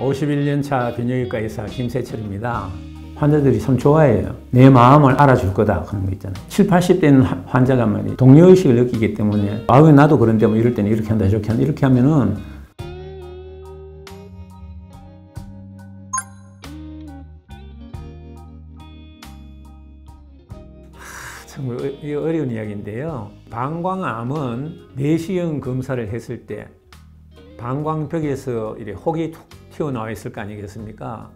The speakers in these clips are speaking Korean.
51년 차 비뇨기과 의사 김세철입니다. 환자들이 참 좋아해요. 내 마음을 알아줄 거다 하는 거 있잖아요. 70, 80대는 환자가 말이에요. 동료의식을 느끼기 때문에 왜 나도 그런데 뭐 이럴 때는 이렇게 한다 저렇게 한다 이렇게 하면은 정말 어려운 이야기인데요. 방광암은 내시경 검사를 했을 때 방광벽에서 이렇게 혹이 툭 튀어나와 있을 거 아니겠습니까?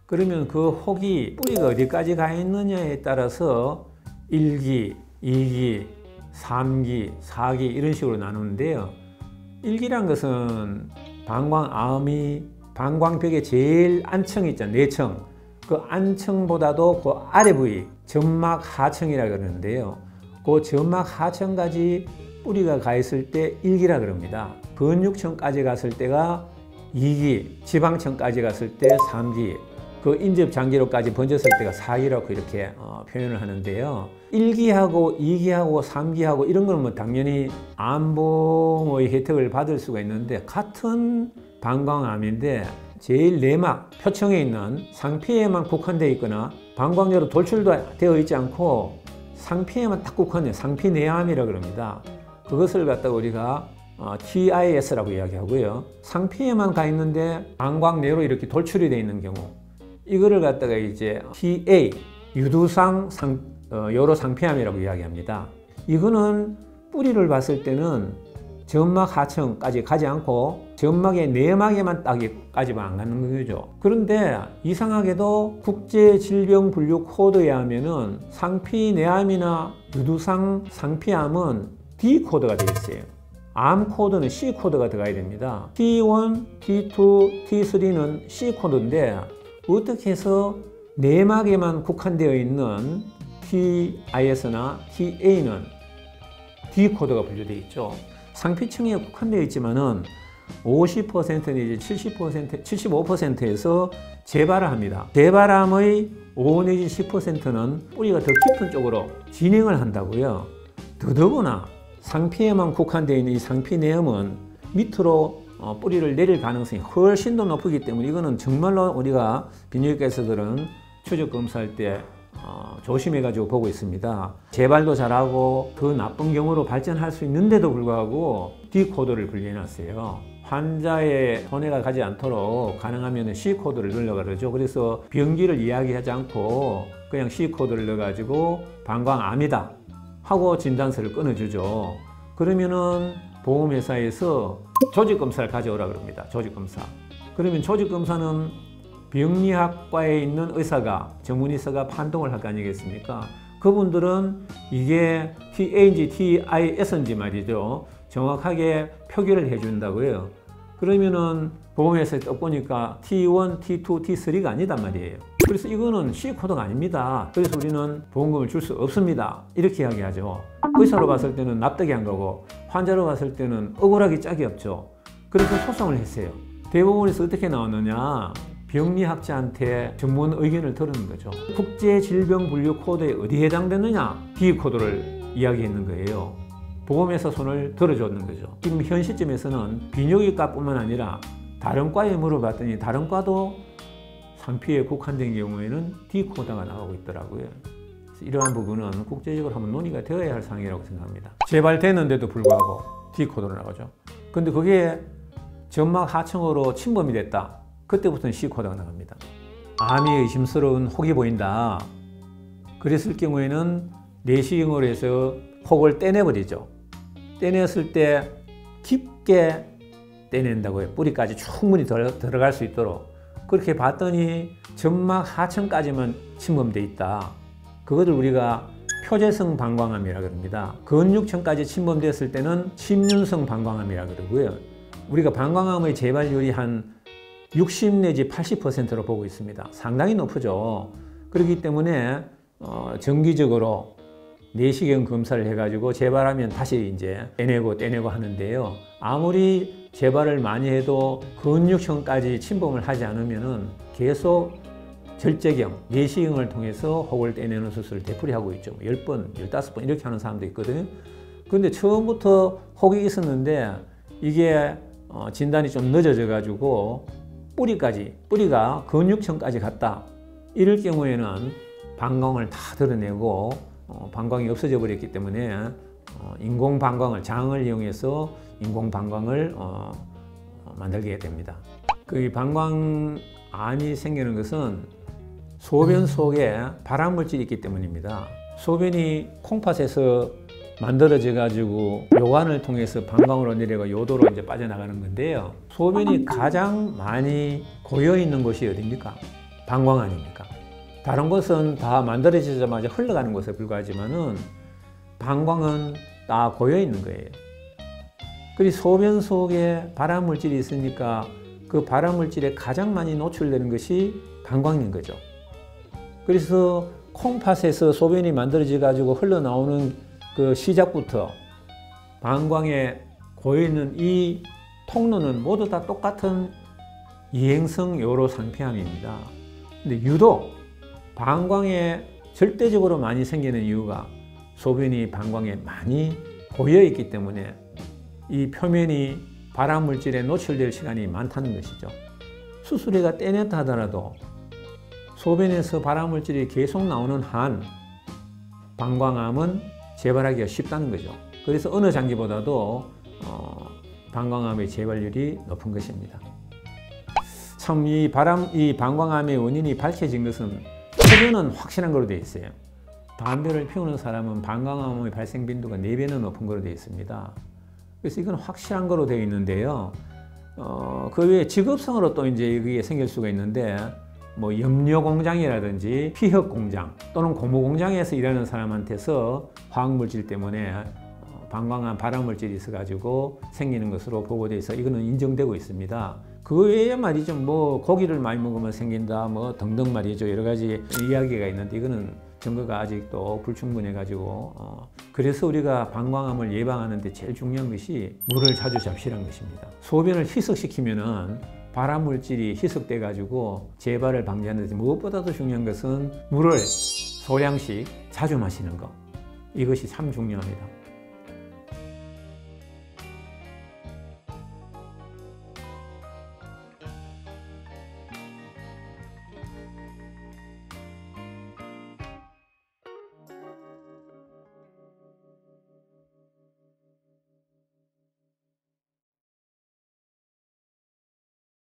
그러면 그 혹이 뿌리가 어디까지 가 있느냐에 따라서 1기, 2기, 3기, 4기 이런 식으로 나누는데요. 1기란 것은 방광암이 방광벽의 제일 안층이 있잖아요. 내층. 그 안층보다도 그 아래 부위, 점막 하층이라 그러는데요. 그 점막 하층까지 뿌리가 가 있을 때 1기라 그럽니다. 근육층까지 갔을 때가 2기, 지방층까지 갔을 때 3기, 그 인접장기로까지 번졌을 때가 4기라고 이렇게 표현을 하는데요. 1기하고 2기하고 3기하고 이런 건 뭐 당연히 암봉의 혜택을 받을 수가 있는데 같은 방광암인데 제일 내막, 표층에 있는 상피에만 국한되어 있거나 방광내로 돌출도 되어 있지 않고 상피에만 딱 국한돼요. 상피내암이라고 그럽니다. 그것을 갖다가 우리가 TIS라고 이야기하고요. 상피에만 가 있는데 방광내로 이렇게 돌출이 되어 있는 경우 이거를 갖다가 이제 TA, 유두상 요로 상피암이라고 이야기합니다. 이거는 뿌리를 봤을 때는 점막 하층까지 가지 않고 점막의 내막에만 딱까지만 안 가는 거죠. 그런데 이상하게도 국제질병분류 코드에 하면은 상피내암이나 유두상 상피암은 D 코드가 되어 있어요. 암 코드는 C 코드가 들어가야 됩니다. T1, T2, T3는 C 코드인데 어떻게 해서 내막에만 국한되어 있는 TIS나 TA는 D 코드가 분류되어 있죠. 상피층에 국한되어 있지만은 50% 내지 70%, 75%에서 재발을 합니다. 재발암의 5 내지 10%는 뿌리가 더 깊은 쪽으로 진행을 한다고요. 더더구나 상피에만 국한되어 있는 이 상피내염은 밑으로 뿌리를 내릴 가능성이 훨씬 더 높기 때문에 이거는 정말로 우리가 비뇨기과에서들은 추적 검사할 때 조심해가지고 보고 있습니다. 재발도 잘하고 더 나쁜 경우로 발전할 수 있는데도 불구하고 D코드를 분류해놨어요. 환자의 손해가 가지 않도록 가능하면 C코드를 넣으려고 그러죠. 그래서 병기를 이야기하지 않고 그냥 C코드를 넣어가지고 방광암이다 하고 진단서를 끊어주죠. 그러면은 보험회사에서 조직검사를 가져오라 그럽니다. 조직검사. 그러면 조직검사는 병리학과에 있는 의사가, 전문의사가 판독을 할 거 아니겠습니까? 그분들은 이게 TA인지 TIS인지 말이죠. 정확하게 표기를 해준다고요. 그러면은 보험회사에 딱 보니까 T1, T2, T3가 아니단 말이에요. 그래서 이거는 C코드가 아닙니다. 그래서 우리는 보험금을 줄 수 없습니다. 이렇게 이야기하죠. 의사로 봤을 때는 납득이 안 가고 환자로 봤을 때는 억울하기 짝이 없죠. 그래서 소송을 했어요. 대법원에서 어떻게 나왔느냐? 병리학자한테 전문 의견을 들은 거죠. 국제질병분류 코드에 어디 해당되느냐? D 코드를 이야기했는 거예요. 보험회사 손을 들어줬는 거죠. 지금 현 시점에서는 비뇨기과뿐만 아니라 다른 과에 물어봤더니 다른 과도 상피에 국한된 경우에는 D 코드가 나오고 있더라고요. 이러한 부분은 국제적으로 한번 논의가 되어야 할 사항이라고 생각합니다. 재발되는데도 불구하고 D 코드로 나오죠. 근데 그게 점막 하층으로 침범이 됐다. 그때부터는 C 코드가 나갑니다. 암이 의심스러운 혹이 보인다. 그랬을 경우에는 내시경으로 해서 혹을 떼내버리죠. 떼냈을 때 깊게 떼낸다고요. 뿌리까지 충분히 들어갈 수 있도록. 그렇게 봤더니 점막 하층까지만 침범되어 있다. 그것을 우리가 표재성 방광암이라고 합니다. 근육층까지 침범됐을 때는 침륜성 방광암이라고 그러고요. 우리가 방광암의 재발률이 한 60 내지 80%로 보고 있습니다. 상당히 높죠. 그렇기 때문에 정기적으로 내시경 검사를 해가지고 재발하면 다시 이제 떼내고 하는데요. 아무리 재발을 많이 해도 근육층까지 침범을 하지 않으면은 계속 절제경, 내시경을 통해서 혹을 떼내는 수술을 되풀이하고 있죠. 10번, 15번 이렇게 하는 사람도 있거든요. 그런데 처음부터 혹이 있었는데 이게 진단이 좀 늦어져 가지고 뿌리가 근육층까지 갔다. 이럴 경우에는 방광을 다 드러내고 방광이 없어져 버렸기 때문에 인공 방광을 장을 이용해서 인공 방광을 만들게 됩니다. 그 방광암이 생기는 것은 소변 속에 발암물질이 있기 때문입니다. 소변이 콩팥에서 만들어져 가지고 요관을 통해서 방광으로 내려가 요도로 이제 빠져나가는 건데요. 소변이 가장 많이 고여 있는 곳이 어디입니까? 방광 아닙니까? 다른 곳은 다 만들어지자마자 흘러가는 것에 불과하지만은 방광은 다 고여 있는 거예요. 그리고 소변 속에 발암물질이 있으니까 그 발암물질에 가장 많이 노출되는 것이 방광인 거죠. 그래서 콩팥에서 소변이 만들어져 가지고 흘러나오는 그 시작부터 방광에 고여있는 이 통로는 모두 다 똑같은 이행성 요로 상피암입니다. 근데 유독 방광에 절대적으로 많이 생기는 이유가 소변이 방광에 많이 고여있기 때문에 이 표면이 발암물질에 노출될 시간이 많다는 것이죠. 수술해가 떼냈다 하더라도 소변에서 발암물질이 계속 나오는 한 방광암은 재발하기가 쉽다는 거죠. 그래서 어느 장기보다도 방광암의 재발률이 높은 것입니다. 참 이 방광암의 원인이 밝혀진 것은 흡연은 확실한 걸로 되어 있어요. 담배를 피우는 사람은 방광암의 발생 빈도가 4배는 높은 걸로 되어 있습니다. 그래서 이건 확실한 걸로 되어 있는데요. 그 외에 직업성으로 또 이제 이게 생길 수가 있는데 뭐 염료 공장이라든지 피혁 공장 또는 고무 공장에서 일하는 사람한테서 화학물질 때문에 방광암 발암물질이 있어가지고 생기는 것으로 보고돼 있어 이거는 인정되고 있습니다. 그 외에 말이죠, 뭐 고기를 많이 먹으면 생긴다, 뭐 등등 말이죠, 여러 가지 이야기가 있는데 이거는 증거가 아직도 불충분해가지고 그래서 우리가 방광암을 예방하는데 제일 중요한 것이 물을 자주 잡수라는 것입니다. 소변을 희석시키면은 발암물질이 희석돼 가지고 재발을 방지하는데 무엇보다도 중요한 것은 물을 소량씩 자주 마시는 것, 이것이 참 중요합니다.